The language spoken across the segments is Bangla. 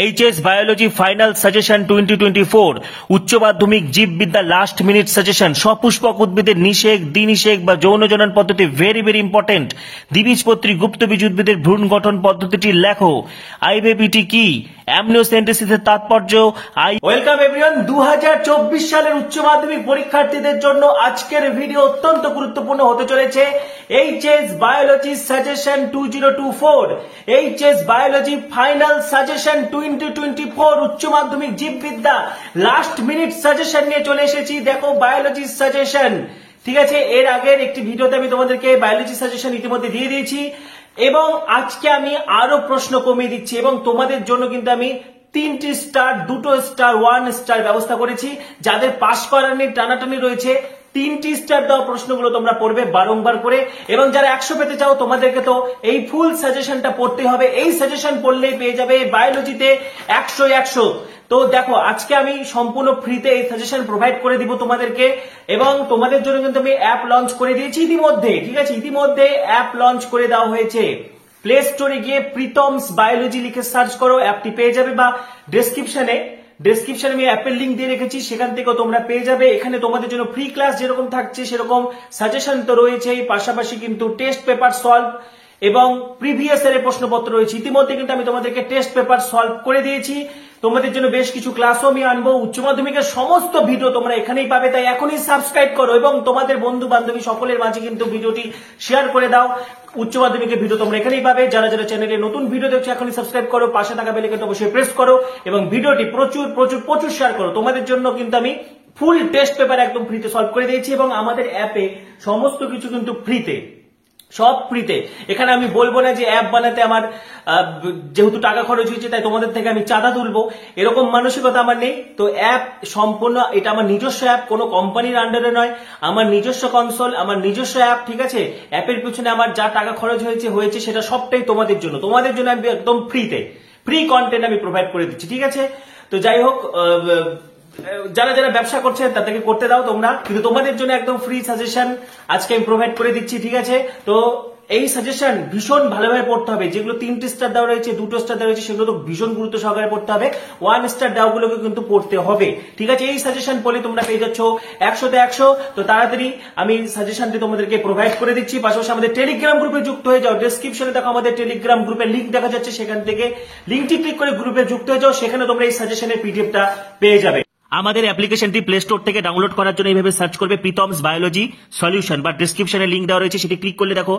এইচএস বায়োলজি ফাইনাল সাজেশন 2024 উচ্চ মাধ্যমিক জীববিদ্যা লাস্ট মিনিট সাজেশন সপুষ্পক উদ্ভিদের নিষেক দ্বিনিষেক বা যৌন জনন পদ্ধতি ভেরি ভেরি ইম্পর্টেন্ট। দ্বিবীজপত্রী গুপ্তবীজ উদ্ভিদের ভ্রূণ গঠন পদ্ধতিটি লেখো। আইভিপিটি কি, অ্যামনিওসেন্টেসিসের তাৎপর্য। Welcome everyone. 2024 সালের উচ্চ মাধ্যমিক পরীক্ষার্থীদের জন্য আজকের ভিডিও অত্যন্ত গুরুত্বপূর্ণ হতে চলেছে। HS biology suggestion 2024, HS biology final suggestion 2024 উচ্চ মাধ্যমিক জীববিদ্যা লাস্ট মিনিট সাজেশন নিয়ে চলে এসেছি। দেখো বায়োলজি সাজেশন, ঠিক আছে। এর আগের একটি ভিডিওতে আমি তোমাদেরকে বায়োলজি সাজেশন ইতিমধ্যে দিয়ে দিয়েছি এবং আজকে আমি আরো প্রশ্ন কমিয়ে দিচ্ছি এবং তোমাদের জন্য কিন্তু আমি 3টি স্টার, 2টো স্টার, 1 স্টার ব্যবস্থা করেছি। যাদের পাস করার নিয়ে টানাটানি রয়েছে 3টি স্টার দেওয়া প্রশ্নগুলো তোমরা পড়বে বারংবার করে, এবং যারা 100 পেতে চাও তোমাদেরকে তো এই ফুল সাজেশনটা পড়তে হবে। এই সাজেশন পড়লেই পেয়ে যাবে বায়োলজিতে 100। তো দেখো আজকে আমি সম্পূর্ণ ফ্রিতে এই সাজেশন প্রোভাইড করে দিব তোমাদেরকে, এবং তোমাদের জন্য কিন্তু আমি অ্যাপ লঞ্চ করে দিয়েছি ইতিমধ্যে, ঠিক আছে। ইতিমধ্যে অ্যাপ লঞ্চ করে দেওয়া হয়েছে। প্লে স্টোরে গিয়ে প্রীতমস বায়োলজি লিখে সার্চ করো, অ্যাপটি পেয়ে যাবে, বা ডেসক্রিপশনে আমি অ্যাপের লিংক দিয়ে রেখেছি, সেখান থেকেও তোমরা পেয়ে যাবে। এখানে তোমাদের জন্য ফ্রি ক্লাস যেরকম থাকছে সেরকম সাজেশন তো রয়েছেই, পাশাপাশি কিন্তু টেস্ট পেপার সলভ এবং প্রিভিয়াস এর প্রশ্নপত্র রয়েছে। ইতিমধ্যে কিন্তু আমি তোমাদেরকে টেস্ট পেপার সলভ করে দিয়েছি। তোমাদের জন্য বেশ কিছু ক্লাসও আমি আনবো। উচ্চ মাধ্যমিকের সমস্ত ভিডিও তোমরা এখানেই পাবে, তাই এখনই সাবস্ক্রাইব করো এবং তোমাদের বন্ধু বান্ধবী সকলের মাঝে কিন্তু ভিডিওটি শেয়ার করে দাও। উচ্চ মাধ্যমিকের ভিডিও তোমরা এখানেই পাবে। যারা যারা চ্যানেলে নতুন ভিডিও দেখছো এখনই সাবস্ক্রাইব করো, পাশে থাকা বেল আইকনটা অবশ্যই প্রেস করো এবং ভিডিওটি প্রচুর প্রচুর প্রচুর শেয়ার করো। তোমাদের জন্য কিন্তু আমি ফুল টেস্ট পেপার একদম ফ্রিতে সলভ করে দিয়েছি এবং আমাদের অ্যাপে সমস্ত কিছু কিন্তু ফ্রিতে, সব ফ্রিতে। এখানে আমি বলবো না যে অ্যাপ বানাতে আমার যেহেতু টাকা খরচ হয়েছে তাই তোমাদের থেকে আমি চাঁদা তুলবো, এরকম মানসিকতা আমার নেই। তো অ্যাপ সম্পূর্ণ এটা আমার নিজস্ব অ্যাপ, কোনো কোম্পানির আন্ডারে নয়, আমার নিজস্ব কনসোল, আমার নিজস্ব অ্যাপ, ঠিক আছে। অ্যাপের পিছনে আমার যা টাকা খরচ হয়েছে সেটা সবটাই তোমাদের জন্য আমি একদম ফ্রি কন্টেন্ট আমি প্রোভাইড করে দিচ্ছি, ঠিক আছে। তো যাই হোক, যারা যারা ব্যবসা করছে তাদেরকে করতে দাও তোমরা, কিন্তু তোমাদের জন্য একদম ফ্রি সাজেশন আজকে আমি প্রোভাইড করে দিচ্ছি, ঠিক আছে। তো এই সাজেশন ভীষণ ভালোভাবে পড়তে হবে। যেগুলো 3টি স্টার দেওয়া রয়েছে, 2টো স্টার দেওয়া রয়েছে, সেগুলো তো ভীষণ গুরুত্ব সহকারে পড়তে হবে। 1 স্টার দেওয়াগুলোকে কিন্তু পড়তে হবে, ঠিক আছে। এই সাজেশন পড়লে তোমরা পেয়ে যাচ্ছ 100তে 100। তো তাড়াতাড়ি আমি সাজেশনটি তোমাদেরকে প্রোভাইড করে দিচ্ছি। পাশাপাশি আমাদের টেলিগ্রাম গ্রুপে যুক্ত হয়ে যাও। ডেসক্রিপশনে দেখো আমাদের টেলিগ্রাম গ্রুপের লিঙ্ক দেখা যাচ্ছে, সেখান থেকে লিঙ্কটি ক্লিক করে গ্রুপে যুক্ত হয়ে যাও। সেখানে তোমরা এই সাজেশনের পিডিএফটা পেয়ে যাবে। আমাদের অ্যাপ্লিকেশনটি প্লে স্টোর থেকে ডাউনলোড করার জন্য এইভাবে সার্চ করবে প্রীতমস বায়োলজি সলিউশন, বা ডেসক্রিপশনে লিঙ্ক দেওয়া রয়েছে, সেটি ক্লিক করলে দেখো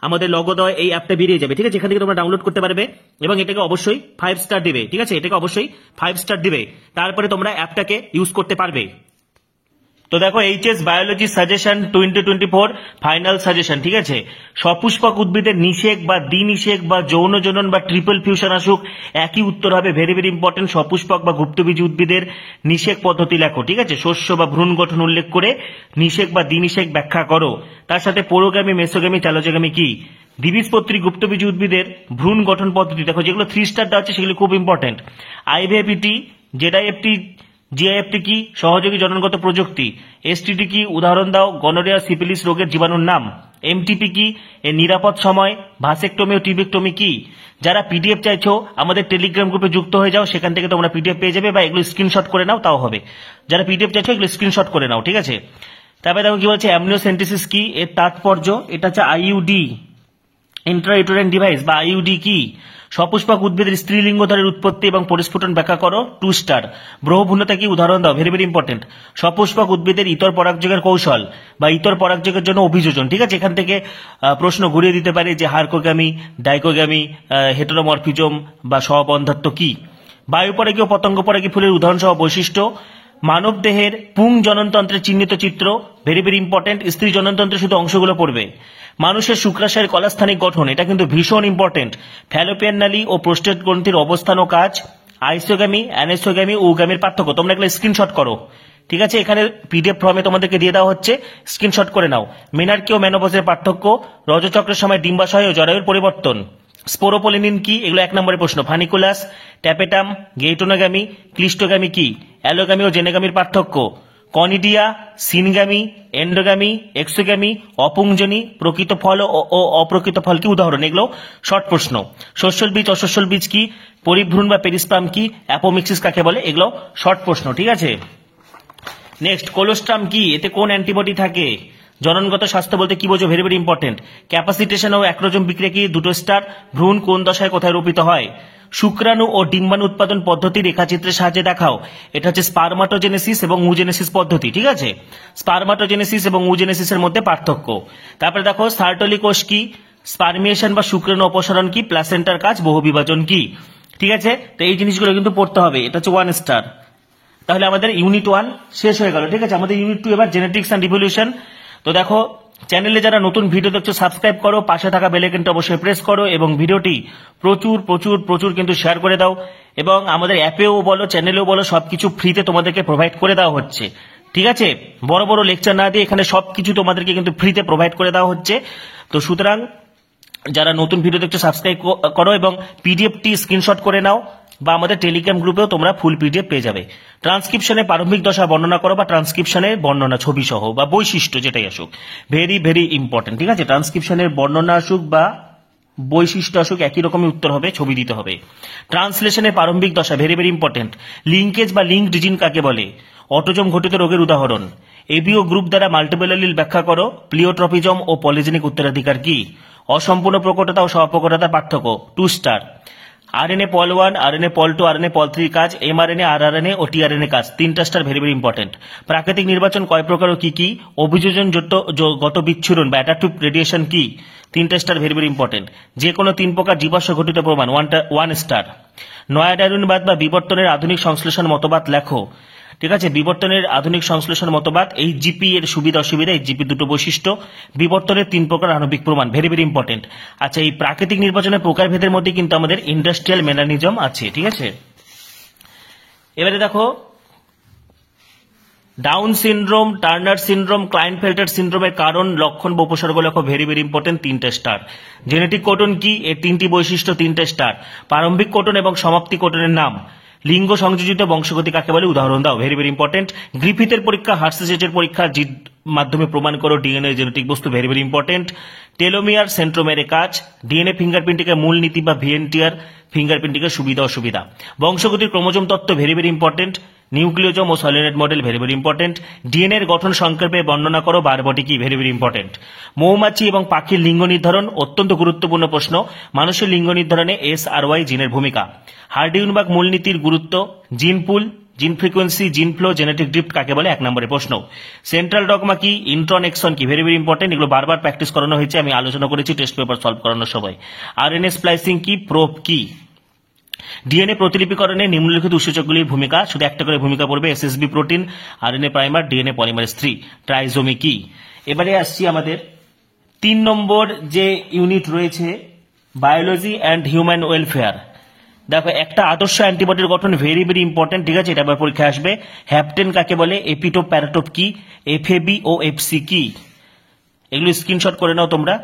আমাদের লগো দেওয়া এই অ্যাপটা বেরিয়ে যাবে, ঠিক আছে। এখান থেকে তোমরা ডাউনলোড করতে পারবে এবং এটাকে অবশ্যই 5 স্টার দিবে, ঠিক আছে। এটাকে অবশ্যই 5 স্টার দিবে, তারপরে তোমরা অ্যাপটাকে ইউজ করতে পারবে। তো দেখো HS biology suggestion 2024 final suggestion, ঠিক আছে। সপুষ্পক উদ্ভিদের নিষেক বা দ্বিনিষেক বা যৌন জনন বা ট্রিপল ফিউশন আসুক, একই উত্তর হবে। Very very important. সপুষ্পক বা গুপ্তবীজ উদ্ভিদের নিষেক পদ্ধতি লেখো, ঠিক আছে। শস্য বা ভ্রূণ গঠন উল্লেখ করে নিষেক বা দ্বিনিষেক ব্যাখ্যা করো। তার সাথে পোরোগামী, মেসোগামী, চ্যালোজোগামী কি। দ্বিবীজপত্রী গুপ্তবীজ উদ্ভিদের ভ্রূণ গঠন পদ্ধতি দেখো, যেগুলো 3 স্টার দেওয়া আছে সেগুলো খুব ইম্পর্টেন্ট। আইভিএফটি, জেডআইএফটি, জিআইএফটি কি, সহযোগী জননগত প্রযুক্তি। এসটিডি কি, উদাহরণ দাও। গনোরিয়া, সিফিলিস রোগের জীবাণুর নাম। এমটিপি কি, এর নিরাপদ সময়। ভাসেক্টমি ও টিবেক্টমি কি। যারা পিডিএফ চাইছো আমাদের টেলিগ্রাম গ্রুপে যুক্ত হয়ে যাও, সেখান থেকে তোমরা পিডিএফ পেয়ে যাবে, বা এগুলো স্ক্রিনশট করে নাও তাও হবে। যারা পিডিএফ চাইছো এগুলো স্ক্রিনশট করে নাও, ঠিক আছে। তারপরে দেখো কি বলছে, অ্যামনিওসেন্টেসিস কি, এর তাৎপর্য। এটা হচ্ছে আইইউডি, ইন্ট্রাইউটেরাইন ডিভাইস, বা আইইউডি কি। সপুষ্পক উদ্ভিদের স্ত্রীলিঙ্গধারের উৎপত্তি এবং পরিস্ফুটন ব্যাখ্যা করো, 2 স্টার। ব্রহ্মভূণতা কি, উদাহরণ দাও। Very very important. সপুষ্পক উদ্ভিদের ইতর পরাগযোগের কৌশল বা ইতর পরাগযোগের জন্য অভিযোজন, ঠিক আছে। এখান থেকে প্রশ্ন ঘুরিয়ে দিতে পারে যে হার্কোগামী, ডাইকোগামী, হেটেরোমরফিজম বা সহবন্ধাত্ব কি। বায়ুপরাগী ও পতঙ্গপরাগী ফুলের উদাহরণ সহ বৈশিষ্ট্য। মানব দেহের পুং জননতন্ত্রের চিহ্নিত চিত্র, ভেরি ভেরি ইম্পর্টেন্ট। স্ত্রী জননতন্ত্রের শুধু অংশগুলো পড়বে। মানুষের শুক্রাশয়ের কলাস্থানিক গঠন, এটা কিন্তু ভীষণ ইম্পর্টেন্ট। ফ্যালোপিয়ান নালী ও প্রোস্টেট গ্রন্থির অবস্থান ও কাজ। আইসোগামী, অ্যানেসোগামী ও উগামীর পার্থক্য। তোমরা এগুলো স্ক্রিনশট করো, ঠিক আছে। এখানে পিডিএফ ফর্মে তোমাদেরকে দিয়ে দেওয়া হচ্ছে, স্ক্রিনশট করে নাও। মেনার্কি ও মেনোপজের পার্থক্য। রজচক্রের সময় ডিম্বাশয় ও জরায়ুর পরিবর্তন। স্পোরোপোলিনিন কি, এগুলো 1 নম্বরের প্রশ্ন। ফানিকুলাস, ট্যাপেটাম, গেইটোনোগামী, ক্লিস্টোগামী কি। অ্যালোগামী ও জেনেগামীর পার্থক্য। কনিডিয়া, সিনগামি, এন্ডোগামি, এক্সোগামি, অপুংজনী, প্রকৃত ফল ও অপ্রকৃত ফল কি উদাহরণ? এগুলো শর্ট প্রশ্ন। শস্যল বীজ, অশস্যল বীজ কি? পরিভ্রূণ বা পেরিস্পার্ম কি? অ্যাপোমিক্সিস কাকে বলে? এগুলো শর্ট প্রশ্ন, ঠিক আছে। নেক্সট, কোলোস্ট্রাম কি? এতে কোন অ্যান্টিবডি থাকে? জননগত স্বাস্থ্য বলতে কি বোঝো? Very very important. ক্যাপাসিটেশন ও অ্যাক্রোজম বিক্রিয়া কি? 2 স্টার। ভ্রূণ কোন দশায় কোথায় রোপিত হয়? শুক্রাণু ও ডিম্বাণু উৎপাদন পদ্ধতি রেখাচিত্রের সাহায্যে দেখাও। এটা হচ্ছে স্পারমাটোজেনেসিস এবং উজেনেসিস পদ্ধতি, ঠিক আছে। স্পারমাটোজেনেসিস এবং উজেনেসিসের মধ্যে পার্থক্য। তারপরে দেখো, সার্টলি কোষ কি? স্পারমিয়েশন বা শুক্রাণু অপসারণ কি? প্লাসেন্টার কাজ, বহুবিভাজন কি? ঠিক আছে, তো এই জিনিসগুলো কিন্তু পড়তে হবে। এটা হচ্ছে 1 স্টার। তাহলে আমাদের ইউনিট 1 শেষ হয়ে গেল, ঠিক আছে। আমাদের ইউনিট 2 এবার জেনেটিক্স অ্যান্ড রিভলিউশন। তো দেখো, চ্যানেলে যারা নতুন ভিডিও দেখছো সাবস্ক্রাইব করো, পাশে থাকা বেল আইকনটা অবশ্যই প্রেস করো এবং ভিডিওটি প্রচুর প্রচুর প্রচুর কিন্তু শেয়ার করে দাও। এবং আমাদের অ্যাপেও বলো, চ্যানেলেও বলো, সবকিছু ফ্রিতে তোমাদেরকে প্রোভাইড করে দেওয়া হচ্ছে, ঠিক আছে। বড় বড় লেকচার না দিয়ে এখানে সবকিছু তোমাদেরকে কিন্তু ফ্রিতে প্রোভাইড করে দেওয়া হচ্ছে। তো সুতরাং যারা নতুন ভিডিও দেখছো সাবস্ক্রাইব করো এবং পিডিএফটি স্ক্রিনশট করে নাও, বা আমাদের টেলিগ্রাম গ্রুপেও তোমরা ফুল পিডিএফ পেয়ে যাবে। ট্রান্সক্রিপশনে প্রারম্ভিক দশা বর্ণনা করো, বা ট্রান্সক্রিপশনের বর্ণনা ছবি সহ বা বৈশিষ্ট্য যেটাই আসুক, ভেরি ভেরি ইম্পর্টেন্ট, ঠিক আছে। ট্রান্সক্রিপশনের বর্ণনা আসুক বা বৈশিষ্ট্য আসুক, একই রকমই উত্তর হবে, ছবি দিতে হবে। ট্রান্সলেশনের প্রারম্ভিক দশা, ভেরি ভেরি ইম্পর্টেন্ট। লিঙ্কেজ বা লিঙ্কড জিন কাকে বলে? অটোজম ঘটিত রোগের উদাহরণ। এবিও গ্রুপ দ্বারা মাল্টিপল অ্যালিল ব্যাখ্যা করো। প্লিওট্রপিজম ও পলিজেনিক উত্তরাধিকার কি? অসম্পূর্ণ প্রকটতা ও সহপ্রকটতার পার্থক্য, 2 স্টার। আরএনএ পল 1, আরএনএ পল 2, আরএনএ পল 3 কাজ, এমআরএনএ, আরআরএনএ ও টিআরএনএ কাজ, 3টা স্টার, ভেরি ভেরি ইম্পর্টেন্ট। প্রাকৃতিক নির্বাচন কয় প্রকার ও কি কি? অভিযোজন গত বিচ্ছুরণ বা অ্যাডাপটিভ রেডিয়েশন কি? 3টা স্টার, ভেরি ভেরি ইম্পর্টেন্ট। যে কোনো 3 প্রকার জীবাশ্ম ঘটিত প্রমাণ, 1 স্টার। নয়া ডারউইনবাদ বা বিবর্তনের আধুনিক সংশ্লেষণ মতবাদ লেখো, ঠিক আছে। বিবর্তনের আধুনিক সংশ্লেষণ মতবাদ, এই জিপি এর সুবিধা অসুবিধা, এই জিপি 2টো বৈশিষ্ট্য, বিবর্তনের 3 প্রকার আণবিক প্রমাণ, ভেরি ভেরি ইম্পর্টেন্ট। আচ্ছা, এই প্রাকৃতিক নির্বাচনের প্রকারভেদের মধ্যে কিন্তু আমাদের ইন্ডাস্ট্রিয়াল ম্যানারিজম আছে, ঠিক আছে। এবারে দেখো, ডাউন সিনড্রোম, টার্নার সিনড্রোম, ক্লাইনফেল্টার সিনড্রোমের কারণ, লক্ষণ বা উপসর্গ লেখো, ভেরি ভেরি ইম্পর্টেন্ট, 3টা স্টার। জেনেটিক কোডন কি? এর 3টি বৈশিষ্ট্য, 3টা স্টার। প্রারম্ভিক কোডন এবং সমাপ্তি কোডনের নাম। লিঙ্গ সংযোজিত বংশগতি কাকে বলে? উদাহরণ দাও, ভেরি ভেরি ইম্পর্টেন্ট। গ্রিফিথের পরীক্ষা, হার্সেজের পরীক্ষা, জির মাধ্যমে প্রমাণ করো ডিএনএ জেনেটিক বস্তু, ভেরি ভেরি ইম্পর্টেন্ট। টেলোমিয়ার সেন্ট্রোমেরের কাজ। ডিএনএ ফিঙ্গারপ্রিন্টিংয়ের মূলনীতি বা ভিএনটিআর ফিঙ্গারপ্রিন্টিংয়ের সুবিধা অসুবিধা। বংশগতির ক্রোমোজোম তত্ত্ব, ভেরি ভেরি ইম্পর্টেন্ট। নিউক্লিওজোম ও solenoid model, very very important. DNA এর গঠন সংক্ষেপে বর্ণনা করো, বারবটি কি? Very very important. মৌমাছি এবং পাখির লিঙ্গ নির্ধারণ, অত্যন্ত গুরুত্বপূর্ণ প্রশ্ন। মানুষের লিঙ্গ নির্ধারণে SRY জিনের ভূমিকা। হার্ডিউনবার্গ মূলনীতির গুরুত্ব। জিন পুল, জিন ফ্রিকোয়েন্সি, জিন ফ্লো, জেনেটিক ড্রিফট কাকে বলে? 1 নম্বরের প্রশ্ন। সেন্ট্রাল ডগমা কি? ইন্ট্রন এক্সন কি? Very very important. এগুলো বারবার প্র্যাকটিস করানো হয়েছে, আমি আলোচনা করেছি টেস্ট পেপার সলভ করানোর সময়। আরএনএ স্প্লাইসিং কি? প্রোব কি? ডিএনএ প্রতিলিপিকরণে নিম্নলিখিত উৎসেচকগুলির ভূমিকা, শুধু একটা করে ভূমিকা পড়বে। SSB protein, RNA primer, DNA polymerase 3, trisomy কি? এবারে আসছি আমাদের 3 নম্বর যে ইউনিট রয়েছে, বায়োলজি অ্যান্ড হিউম্যান ওয়েলফেয়ার। দেখো, একটা আদর্শ অ্যান্টিবডির গঠন, ভেরি ভেরি ইম্পর্টেন্ট, ঠিক আছে। এটা আবার পরীক্ষায় আসবে। হ্যাপটেন কাকে বলে? এপিটোপ, প্যারাটোপ কি? এফএবি ও এফসি কি? এগুলো স্ক্রিনশট করে নাও তোমরা।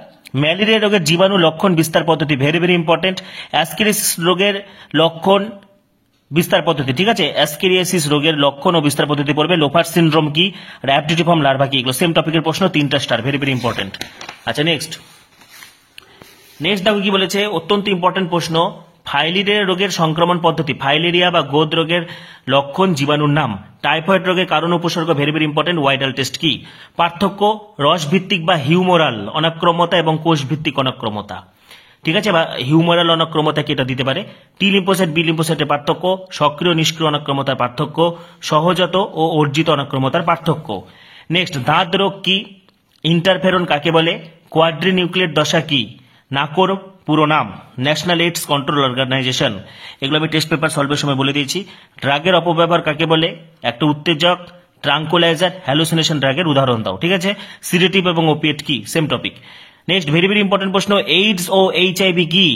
ম্যালেরিয়া রোগের জীবাণু লক্ষণ বিস্তার পদ্ধতি, ভেরি ভেরি ইম্পর্টেন্ট। অ্যাসকেরিয়াসিস রোগের লক্ষণ বিস্তার পদ্ধতি, ঠিক আছে। অ্যাসকেরিয়াসিস রোগের লক্ষণ ও বিস্তার পদ্ধতি পড়বে। লোফার সিনড্রোম কি? র্যাপটিটিফর্ম লার্ভা কি? এগুলো সেম টপিকের প্রশ্ন, 3টা স্টার, ভেরি ভেরি ইম্পর্টেন্ট। আচ্ছা, নেক্সট দেখো কি বলেছে, অত্যন্ত ইম্পর্টেন্ট প্রশ্ন। ফাইলেরিয়া রোগের সংক্রমণ পদ্ধতি, ফাইলেরিয়া বা গোদ রোগের লক্ষণ, জীবাণুর নাম। টাইফয়েড রোগের কারণ উপসর্গ, very very important. Widal test কি? পার্থক্য, রস ভিত্তিক বা হিউমোরাল অনাক্রমতা এবং কোষ ভিত্তিক অনাক্রমতা, ঠিক আছে, বা হিউমোরাল অনাক্রমতা কি? এটা দিতে পারে। টি লিম্ফোসাইট, বি লিম্ফোসাইটের পার্থক্য, সক্রিয় নিষ্ক্রিয় অনাক্রমতার পার্থক্য, সহজাত ও অর্জিত অনাক্রমতার পার্থক্য। নেক্সট, দাঁত রোগ কি? ইন্টারফেরন কাকে বলে? কোয়াড্রিনিউক্লিয়েট দশা কি? নাকোর পুরো নাম। ন্যাশনাল এইডস কন্ট্রোল অর্গানাইজেশন, এগুলো আমি টেস্ট পেপার সলভের সময় বলে দিয়েছি। ড্রাগের অপব্যবহার কাকে বলে? একটা উত্তেজক, ট্রাঙ্কুলাইজার, হ্যালুসিনেশন ড্রাগের উদাহরণ দাও, ঠিক আছে। সিডেটিভ এবং ওপিয়েট কি? Same topic. Next, very very important প্রশ্ন, এইডস ও HIV কি?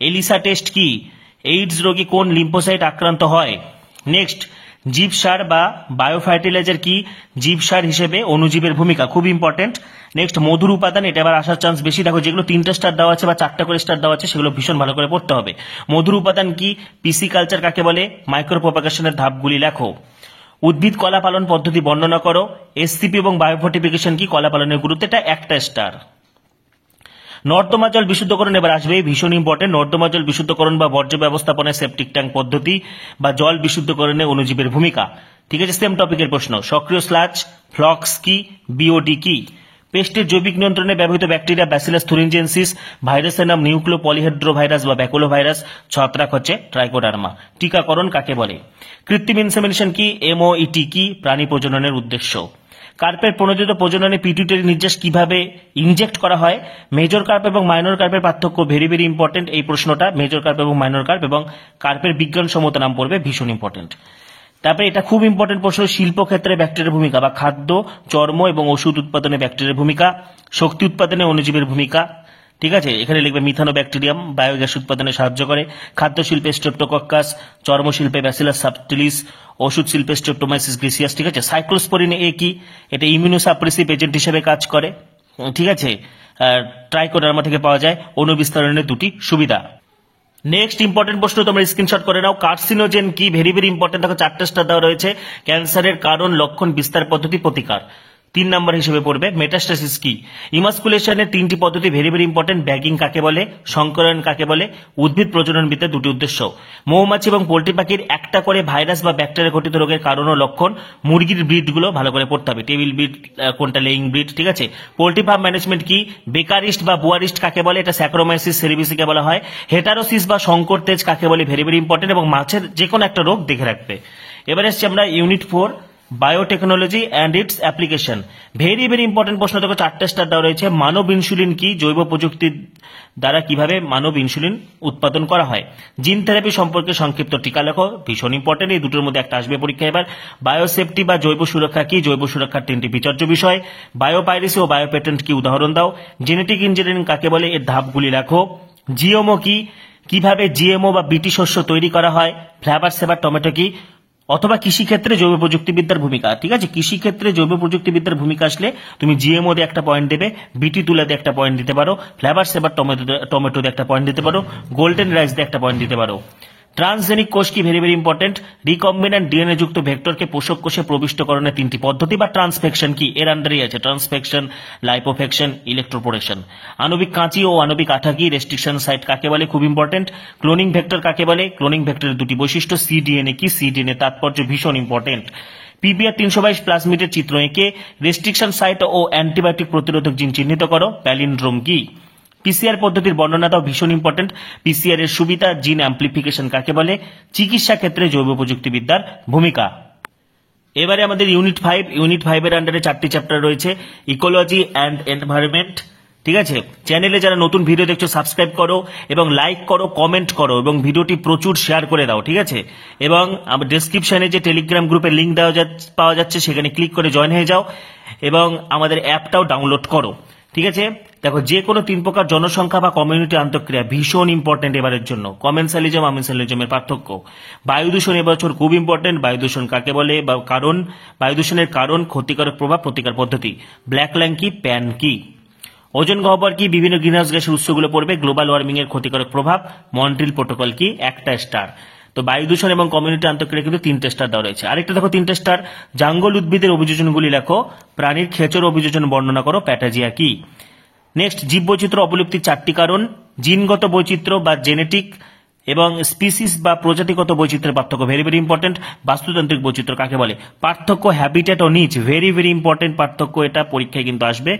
এলিসা টেস্ট কি? এইডস রোগী কোন লিম্ফোসাইট আক্রান্ত হয়? নেক্সট, জীবসার বা বায়োফার্টিলাইজার কি? জীবসার হিসেবে অণুজীবের ভূমিকা, খুব ইম্পর্টেন্ট। নেক্সট, মধুর উপাদান, এটা আবার আসার চান্স বেশি। দেখো, যেগুলো 3টা স্টার দেওয়া আছে বা 4টা করে স্টার দেওয়া আছে সেগুলো ভীষণ ভালো করে পড়তে হবে। মধুর উপাদান কি? পিসি কালচার কাকে বলে? মাইক্রো প্রপাগেশনের ধাপগুলি লেখো। উদ্ভিদ কলা পালন পদ্ধতি বর্ণনা করো। এসসিপি এবং বায়োফর্টিফিকেশন কি, কলা পালনের গুরুত্ব, এটা একটা স্টার। নর্দমা জল বিশুদ্ধকরণ এবার আসবে, ভীষণ ইম্পর্টেন্ট। নর্দমা জল বিশুদ্ধকরণ বা বর্জ্য ব্যবস্থাপনায় সেপটিক ট্যাঙ্ক পদ্ধতি বা জল বিশুদ্ধকরণে অণুজীবের ভূমিকা। ঠিক আছে, সেম টপিকের প্রশ্ন। সক্রিয় স্লাচ, ফ্লক্স কি, বিওডি কি। পেস্টের জৈবিক নিয়ন্ত্রণে ব্যবহৃত ব্যাকটেরিয়া ব্যাসিলাস থুরিনজেন্সিস, ভাইরাসের নাম নিউক্লিও পলিহেড্রো ভাইরাস বা ব্যাকুলো ভাইরাস, ছত্রাক হচ্ছে ট্রাইকোডার্মা। টিকাকরণ কাকে বলে? কৃত্রিম ইনসেমিনেশন কি, এমওইটি কি, প্রাণী প্রজননের উদ্দেশ্য। কার্পের প্রণোদিত প্রজননে পিটুইটারি নির্যাস কিভাবে ইনজেক্ট করা হয়? মেজর কার্প এবং মাইনর কার্পের পার্থক্য, ভেরি ভেরি ইম্পর্টেন্ট এই প্রশ্নটা। মেজর কার্প এবং মাইনর কার্প এবং কার্পের বিজ্ঞানসম্মত নাম পড়বে, ভীষণ ইম্পর্টেন্ট। তারপরে এটা খুব ইম্পর্টেন্ট প্রশ্ন, শিল্পক্ষেত্রে ব্যাকটেরিয়ার ভূমিকা বা খাদ্য, চর্ম এবং ওষুধ উৎপাদনে ব্যাকটেরিয়ার ভূমিকা। শক্তি উৎপাদনে অণুজীবের ভূমিকা। ঠিক আছে, এখানে লিখবে মিথানো ব্যাকটেরিয়াম বায়োগ্যাস উৎপাদনে সাহায্য করে। খাদ্য শিল্পে স্ট্রেপ্টোকক্কাস, চর্ম শিল্পে ব্যাসিলাস সাবটিলিস, ওষুধ শিল্পে স্ট্রেপ্টোমাইসিস গ্রিসিয়াস। ঠিক আছে, সাইক্লোস্পোরিন এ কি, এটা ইমিউনোসাপ্রেসিভ এজেন্ট হিসেবে কাজ করে। ঠিক আছে, ট্রাইকোডার্মা থেকে পাওয়া যায়। অণু বিস্তারণের দুটি সুবিধা। নেক্সট ইম্পর্টেন্ট প্রশ্ন, তোমরা স্ক্রিনশট করে নাও। কার্সিনোজেন কি, ভেরি ভেরি ইম্পর্টেন্ট। দেখো 4টা স্টার দেওয়া রয়েছে। ক্যান্সারের কারণ, লক্ষণ, বিস্তার পদ্ধতি, প্রতিকার। 3 নম্বর হিসেবে পড়বে। মেটাস্টাসিস কি? ইমাস্কুলেশনের 3টি পদ্ধতি, ভেরি ভেরি ইম্পর্টেন্ট। ব্যাগিং কাকে বলে, সংকরণ কাকে বলে, উদ্ভিদ প্রজননবিদ্যার 2টি উদ্দেশ্য। মৌমাছি এবং পোল্ট্রি পাখির একটা করে ভাইরাস বা ব্যাকটেরিয়া ঘটিত রোগের কারণ ও লক্ষণ। মুরগির ব্রিড গুলো ভালো করে পড়তে হবে, টেবিল ব্রিড কোনটা, লেইং ব্রিড। ঠিক আছে, পোল্ট্রি ফার্ম ম্যানেজমেন্ট কি? বেকারিস্ট বা বুয়ারিস্ট কাকে বলে, এটা স্যাক্রোমাইসিস সেরিবিসিকে বলা হয়। হেটারোসিস বা সংকর তেজ কাকে বলে, ভেরি ভেরি ইম্পর্টেন্ট। এবং মাছের যে কোনো একটা রোগ দেখে রাখবে। এবারে এসছি আমরা unit 4, biotechnology and it's application. Very very important প্রশ্ন, দেখো 4টা স্টার দেওয়া রয়েছে। মানব ইনসুলিন কি? জৈব প্রযুক্তির দ্বারা কিভাবে মানব ইনসুলিন উৎপাদন করা হয়। জিন থেরাপি সম্পর্কে সংক্ষিপ্ত টিকা লেখো, ভীষণ ইম্পর্টেন্ট। এই দুটোর মধ্যে একটা আসবে পরীক্ষা এবার। বায়োসেফটি বা জৈব সুরক্ষা কি? জৈব সুরক্ষার 3টি বিচার্য বিষয়। বায়োপাইরেসি ও বায়োপেটেন্ট কি, উদাহরণ দাও। জেনেটিক ইঞ্জিনিয়ারিং কাকে বলে, এর ধাপগুলি লেখো। জিএমও কি? কিভাবে জিএমও বা বিটি শস্য তৈরি করা হয়। ফ্লেভার সেভার টমেটো কি? অথবা কৃষিক্ষেত্রে জৈব প্রযুক্তিবিদ্যার ভূমিকা। ঠিক আছে, কৃষিক্ষেত্রে জৈব প্রযুক্তিবিদ্যার ভূমিকা আসলে তুমি জিএমও দিয়ে একটা পয়েন্ট দেবে, বিটি তুলা দিয়ে একটা পয়েন্ট দিতে পারো, ফ্লেভার সেভার টমেটো দিয়ে একটা পয়েন্ট দিতে পারো, গোল্ডেন রাইস দিয়ে একটা পয়েন্ট দিতে পারো। ট্রান্সজেনিক কোষ কি? Very very important. Recombinant DNA যুক্ত ভেক্টরকে পোষক কোষে প্রবিষ্টকরণের 3টি পদ্ধতি বা ট্রান্সফেকশন কি? এর আন্ডারেই আছে ট্রান্সফেকশন, লাইপোফেকশন, ইলেকট্রোপোরেশন। আণবিক কাঁচি ও আণবিক আঠা কি? রেস্ট্রিকশন সাইট কাকে বলে, খুব ইম্পর্টেন্ট। ক্লোনিং ভেক্টর কাকে বলে? ক্লোনিং ভেক্টরের 2টি বৈশিষ্ট্য। সিডিএনএ কি? সিডিএনএ তাৎপর্য ভীষণ ইম্পর্টেন্ট। পিবিআর 322 প্লাজমিডের চিত্র এঁকে রেস্ট্রিকশন সাইট ও অ্যান্টিবায়োটিক প্রতিরোধক জিন চিহ্নিত করো। প্যালিন্ড্রোম কি? পিসিআর পদ্ধতির বর্ণনা দাও, ভীষণ ইম্পর্টেন্ট। পিসিআর এর সুবিধা, জিন অ্যাম্প্লিফিকেশন কাকে বলে, চিকিৎসা ক্ষেত্রে জৈব প্রযুক্তিবিদ্যার ভূমিকা। এবারে আমাদের ইউনিট 5, ইউনিট 5 এর আন্ডারে 4টি চ্যাপ্টার রয়েছে। Ecology and environment. ঠিক আছে, চ্যানেলে যারা নতুন ভিডিও দেখছো সাবস্ক্রাইব করো এবং লাইক করো, কমেন্ট করো এবং ভিডিওটি প্রচুর শেয়ার করে দাও। ঠিক আছে, এবং আমার ডেসক্রিপশনে যে টেলিগ্রাম গ্রুপের লিঙ্ক পাওয়া যাচ্ছে সেখানে ক্লিক করে জয়েন হয়ে যাও এবং আমাদের অ্যাপটাও ডাউনলোড করো। ঠিক আছে, দেখো যে কোনো 3 প্রকার জনসংখ্যা বা কমিউনিটি আন্তঃক্রিয়া ভীষণ ইম্পর্টেন্ট এবারের জন্য। কমেন্সালিজম, আমেন্সালিজমের পার্থক্য। বায়ু দূষণ এবছর খুব ইম্পর্টেন্ট। বায়ু দূষণ কাকে বলে বা কারণ, বায়ু দূষণের কারণ, ক্ষতিকারক প্রভাব, প্রতিকার পদ্ধতি। ব্ল্যাক ল্যাং কি? প্যান কি? ওজন গহ্বর কি? বিভিন্ন গ্রিনহাউস গ্যাসের উৎসগুলো পড়বে। গ্লোবাল ওয়ার্মিং এর ক্ষতিকারক প্রভাব। মন্ট্রিল প্রোটোকল কি? একটা স্টার। তো বায়ু দূষণ এবং কমিউনিটি আন্তঃক্রিয়া কিন্তু 3টে স্টার দেওয়া রয়েছে। আরেকটা দেখো 3টে স্টার, জাঙ্গল উদ্ভিদের অভিযোজনগুলি লেখো। প্রাণীর খেচর অভিযোজন বর্ণনা করো। প্যাটাজিয়া কি? নেক্সট, জীববৈচিত্র্য অবলুপ্তির 4টি কারণ। জিনগত বৈচিত্র্য বা জেনেটিক এবং স্পিসিস বা প্রজাতিগত বৈচিত্র্যের পার্থক্য, ভেরি ভেরি ইম্পর্টেন্ট। বাস্তুতান্ত্রিক বৈচিত্র্য কাকে বলে? পার্থক্য, হ্যাবিটেট ও নিচ, ভেরি ভেরি ইম্পর্টেন্ট পার্থক্য, এটা পরীক্ষায় কিন্তু আসবে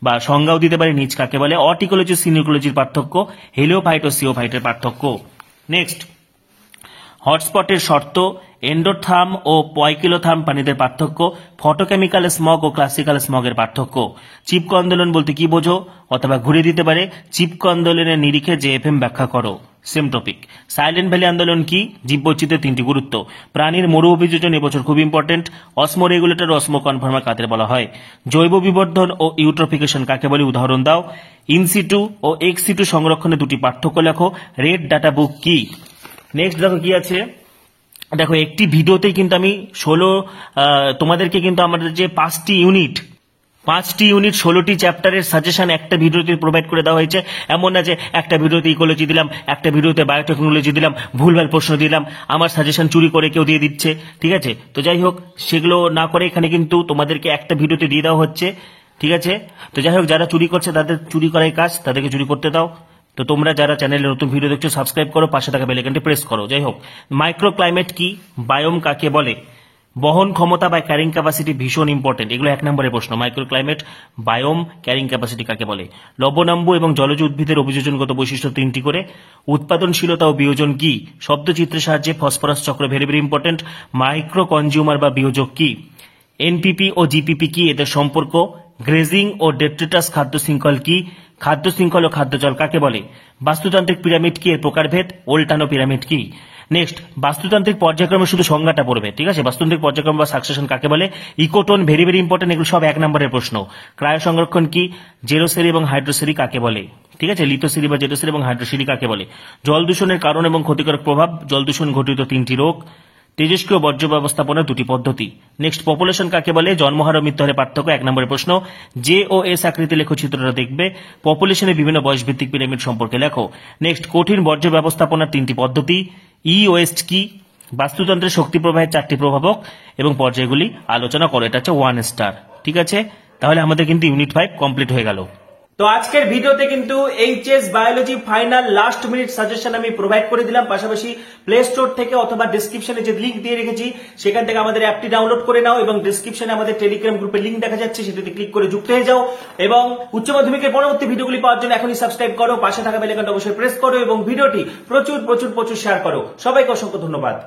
বা সংজ্ঞাও দিতে পারে নিচ কাকে বলে। অটিকোলজি সিনিকোলজির পার্থক্য, হেলিওফাইট ও সিওফাইটের পার্থক্য। নেক্সট, হটস্পটের শর্ত, এন্ডোথার্ম ও পয়কিলোথার্ম প্রাণীদের পার্থক্য, ফটোকেমিক্যাল স্মগ ও ক্লাসিক্যাল স্মগের পার্থক্য। চিপকো আন্দোলন বলতে কি বোঝো, অথবা ঘুরে দিতে পারে চিপকো আন্দোলনের নিরিখে জেএফএম ব্যাখ্যা করো, সেম টপিক। সাইলেন্ট ভ্যালি আন্দোলন কি? জীববৈচিত্র্যের 3টি গুরুত্ব। প্রাণীর মরু অভিযোজন এবছর খুব ইম্পর্টেন্ট। অসমো রেগুলেটর ও অসমো কনফার্মার কাদের বলা হয়? জৈব বিবর্ধন ও ইউট্রোফিকেশন কাকে বলে, উদাহরণ দাও। ইনসিটু ও এক্সিটু সংরক্ষণে 2টি পার্থক্য লেখো। রেড ডাটা বুক কি? নেক্সট দেখো কি আছে, দেখো একটি ভিডিওতেই কিন্তু আমি তোমাদেরকে কিন্তু আমাদের যে 5টি ইউনিট 5টি ইউনিট 16টি চ্যাপ্টারের সাজেশন একটা ভিডিওতে প্রোভাইড করে দেওয়া হয়েছে। এমন না যে একটা ভিডিওতে ইকোলজি দিলাম, একটা ভিডিওতে বায়োটেকনোলজি দিলাম, ভুলভাল প্রশ্ন দিলাম, আমার সাজেশন চুরি করে কেউ দিয়ে দিচ্ছে, ঠিক আছে? তো যাই হোক, সেগুলো না করে এখানে কিন্তু তোমাদেরকে একটা ভিডিওতে দিয়ে দেওয়া হচ্ছে, ঠিক আছে? তো যাই হোক, যারা চুরি করছে তাদের চুরি করাই কাজ, তাদেরকে চুরি করতে দাও। তো তোমরা যারা চ্যানেলে নতুন ভিডিও দেখছো সাবস্ক্রাইব করো, পাশে থাকা বেল আইকনটি প্রেস করো। যাই হোক, মাইক্রো ক্লাইমেট কি, বায়োম কাকে বলে, বহন ক্ষমতা বা ক্যারিং ক্যাপাসিটি ভীষণ ইম্পর্টেন্ট, এগুলো 1 নম্বরের প্রশ্ন। Micro climate, biome, carrying capacity কাকে বলে, লবণাম্বু এবং জলজ উদ্ভিদের অভিযোজনগত বৈশিষ্ট্য 3টি করে, উৎপাদনশীলতা ও বিয়োজন কি, শব্দচিত্রের সাহায্যে ফসফরাস চক্র very very important, micro consumer বা বিয়োজক কি, এনপিপি ও জিপিপি কি, এদের সম্পর্ক, গ্রেজিং ও ডেট্রিটাস খাদ্য শৃঙ্খল কি, খাদ্য শৃঙ্খল ও খাদ্যজল কাকে বলে, বাস্তুতান্ত্রিক পিরামিড কি, এর প্রকারভেদ, ওল্টানো পিরামিড কি। নেক্সট, বাস্তুতান্ত্রিক পর্যায়ক্রমে শুধু সংজ্ঞাটা পড়বে, ঠিক আছে? বাস্তুতান্ত্রিক পর্যায়ক্রম বা সাকসেশন কাকে বলে, ইকোটোন ভেরি ভেরি ইম্পর্টেন্ট, এগুলো সব 1 নম্বরের প্রশ্ন। ক্রায় সংরক্ষণ কি, জেরোসেরি এবং হাইড্রোসেরি কাকে বলে, ঠিক আছে? লিথোসেরি বা জেরোসেরি এবং হাইড্রোসেরি কাকে বলে, জল দূষণের কারণ এবং ক্ষতিকারক প্রভাব, জল দূষণ ঘটিত 3টি রোগ, তেজস্ক্রিয় বর্জ্য ব্যবস্থাপনার 2টি পদ্ধতি। নেক্সট, পপুলেশন কাকে বলে, জন্মহার ও মৃত্যুহারের পার্থক্য 1 নম্বরের প্রশ্ন। জে ও এস আকৃতি লেখচিত্রটা দেখবে। পপুলেশনের বিভিন্ন বয়সভিত্তিক পিরামিড সম্পর্কে লেখো। নেক্সট, কঠিন বর্জ্য ব্যবস্থাপনার 3টি পদ্ধতি। ই ওয়েস্ট কি, বাস্তুতন্ত্রের শক্তি প্রবাহের 4টি প্রভাবক এবং পর্যায়গুলি আলোচনা করো। এটা হচ্ছে 1 স্টার, ঠিক আছে? তাহলে আমাদের কিন্তু ইউনিট 5 কমপ্লিট হয়ে গেল। তো আজকের ভিডিওতে কিন্তু HS biology final last minute suggestion আমি প্রোভাইড করে দিলাম, পাশাপাশি প্লে স্টোর থেকে অথবা ডেসক্রিপশনে যে লিংক দিয়ে রেখেছি সেখান থেকে আমাদের অ্যাপটি ডাউনলোড করে নাও, এবং ডেসক্রিপশনে আমাদের টেলিগ্রাম গ্রুপের লিংক দেখা যাচ্ছে, সেটাতে ক্লিক করে যুক্ত হয়ে যাও, এবং উচ্চ মাধ্যমিকের পরবর্তী ভিডিওগুলি পাওয়ার জন্য এখনই সাবস্ক্রাইব করো, পাশে থাকা বেল আইকনটা অবশ্যই প্রেস করো, এবং ভিডিওটি প্রচুর প্রচুর প্রচুর শেয়ার করো। সবাইকে অসংখ্য ধন্যবাদ।